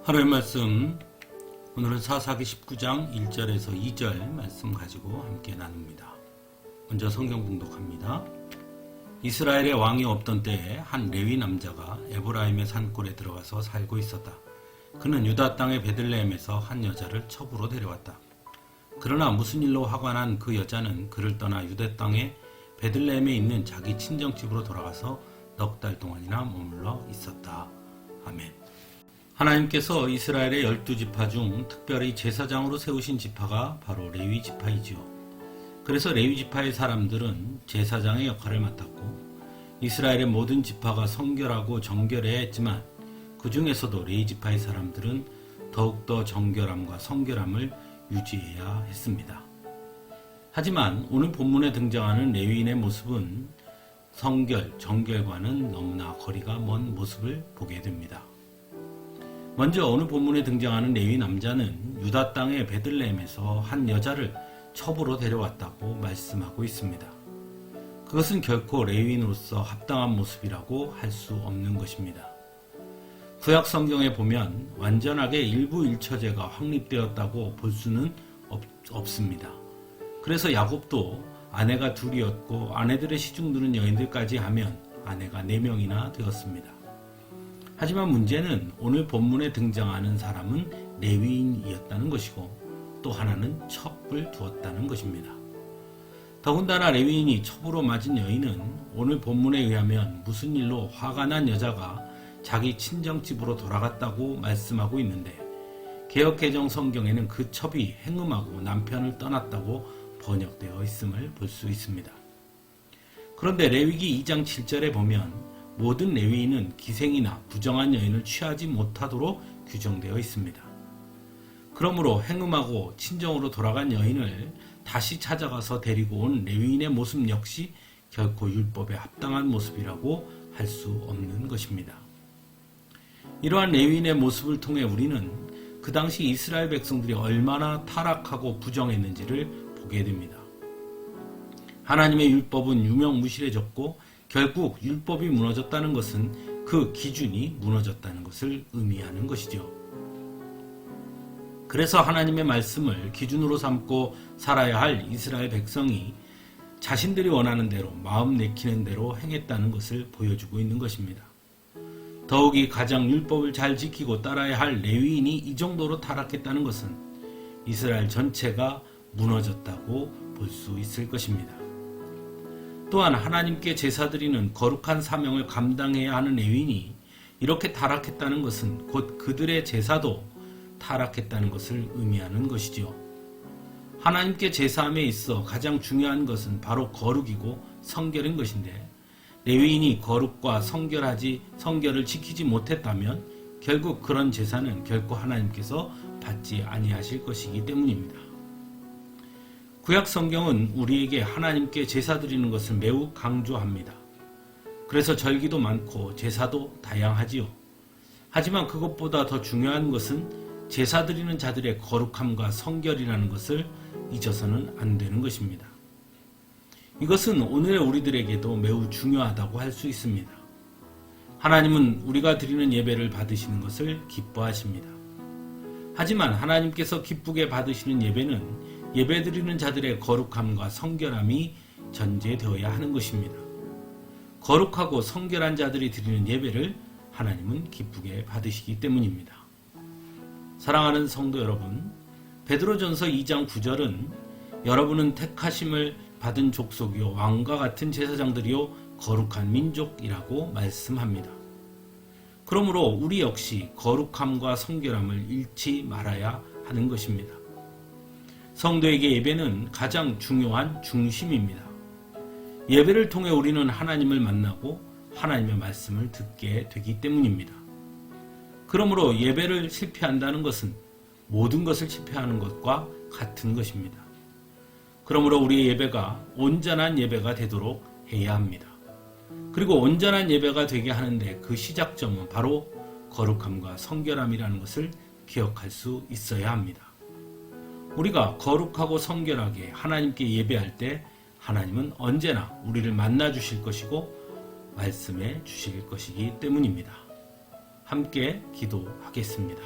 하루의 말씀, 오늘은 사사기 19장 1절에서 2절 말씀 가지고 함께 나눕니다. 먼저 성경 봉독합니다. 이스라엘의 왕이 없던 때에 한 레위 남자가 에브라임의 산골에 들어가서 살고 있었다. 그는 유다 땅의 베들레헴에서 한 여자를 첩으로 데려왔다. 그러나 무슨 일로 화가 난 그 여자는 그를 떠나 유다 땅의 베들레헴에 있는 자기 친정집으로 돌아가서 넉 달 동안이나 머물러 있었다. 아멘. 하나님께서 이스라엘의 12지파 중 특별히 제사장으로 세우신 지파가 바로 레위 지파이지요. 그래서 레위 지파의 사람들은 제사장의 역할을 맡았고 이스라엘의 모든 지파가 성결하고 정결해야 했지만 그 중에서도 레위 지파의 사람들은 더욱더 정결함과 성결함을 유지해야 했습니다. 하지만 오늘 본문에 등장하는 레위인의 모습은 성결, 정결과는 너무나 거리가 먼 모습을 보게 됩니다. 먼저 오늘 본문에 등장하는 레위 남자는 유다 땅의 베들레헴에서 한 여자를 첩으로 데려왔다고 말씀하고 있습니다. 그것은 결코 레위인으로서 합당한 모습이라고 할 수 없는 것입니다. 구약 성경에 보면 완전하게 일부일처제가 확립되었다고 볼 수는 없습니다. 그래서 야곱도 아내가 둘이었고 아내들의 시중드는 여인들까지 하면 아내가 4명이나 되었습니다. 하지만 문제는 오늘 본문에 등장하는 사람은 레위인이었다는 것이고 또 하나는 첩을 두었다는 것입니다. 더군다나 레위인이 첩으로 맞은 여인은 오늘 본문에 의하면 무슨 일로 화가 난 여자가 자기 친정집으로 돌아갔다고 말씀하고 있는데 개역개정 성경에는 그 첩이 행음하고 남편을 떠났다고 번역되어 있음을 볼 수 있습니다. 그런데 레위기 2장 7절에 보면 모든 레위인은 기생이나 부정한 여인을 취하지 못하도록 규정되어 있습니다. 그러므로 행음하고 친정으로 돌아간 여인을 다시 찾아가서 데리고 온 레위인의 모습 역시 결코 율법에 합당한 모습이라고 할 수 없는 것입니다. 이러한 레위인의 모습을 통해 우리는 그 당시 이스라엘 백성들이 얼마나 타락하고 부정했는지를 보게 됩니다. 하나님의 율법은 유명무실해졌고 결국 율법이 무너졌다는 것은 그 기준이 무너졌다는 것을 의미하는 것이죠. 그래서 하나님의 말씀을 기준으로 삼고 살아야 할 이스라엘 백성이 자신들이 원하는 대로 마음 내키는 대로 행했다는 것을 보여주고 있는 것입니다. 더욱이 가장 율법을 잘 지키고 따라야 할 레위인이 이 정도로 타락했다는 것은 이스라엘 전체가 무너졌다고 볼 수 있을 것입니다. 또한 하나님께 제사드리는 거룩한 사명을 감당해야 하는 레위인이 이렇게 타락했다는 것은 곧 그들의 제사도 타락했다는 것을 의미하는 것이지요. 하나님께 제사함에 있어 가장 중요한 것은 바로 거룩이고 성결인 것인데 레위인이 거룩과 성결을 지키지 못했다면 결국 그런 제사는 결코 하나님께서 받지 아니하실 것이기 때문입니다. 구약 성경은 우리에게 하나님께 제사 드리는 것을 매우 강조합니다. 그래서 절기도 많고 제사도 다양하지요. 하지만 그것보다 더 중요한 것은 제사 드리는 자들의 거룩함과 성결이라는 것을 잊어서는 안 되는 것입니다. 이것은 오늘의 우리들에게도 매우 중요하다고 할 수 있습니다. 하나님은 우리가 드리는 예배를 받으시는 것을 기뻐하십니다. 하지만 하나님께서 기쁘게 받으시는 예배는 예배드리는 자들의 거룩함과 성결함이 전제되어야 하는 것입니다. 거룩하고 성결한 자들이 드리는 예배를 하나님은 기쁘게 받으시기 때문입니다. 사랑하는 성도 여러분, 베드로전서 2장 9절은 여러분은 택하심을 받은 족속이요 왕과 같은 제사장들이요 거룩한 민족이라고 말씀합니다. 그러므로 우리 역시 거룩함과 성결함을 잃지 말아야 하는 것입니다. 성도에게 예배는 가장 중요한 중심입니다. 예배를 통해 우리는 하나님을 만나고 하나님의 말씀을 듣게 되기 때문입니다. 그러므로 예배를 실패한다는 것은 모든 것을 실패하는 것과 같은 것입니다. 그러므로 우리의 예배가 온전한 예배가 되도록 해야 합니다. 그리고 온전한 예배가 되게 하는데 그 시작점은 바로 거룩함과 성결함이라는 것을 기억할 수 있어야 합니다. 우리가 거룩하고 성결하게 하나님께 예배할 때 하나님은 언제나 우리를 만나 주실 것이고 말씀해 주실 것이기 때문입니다. 함께 기도하겠습니다.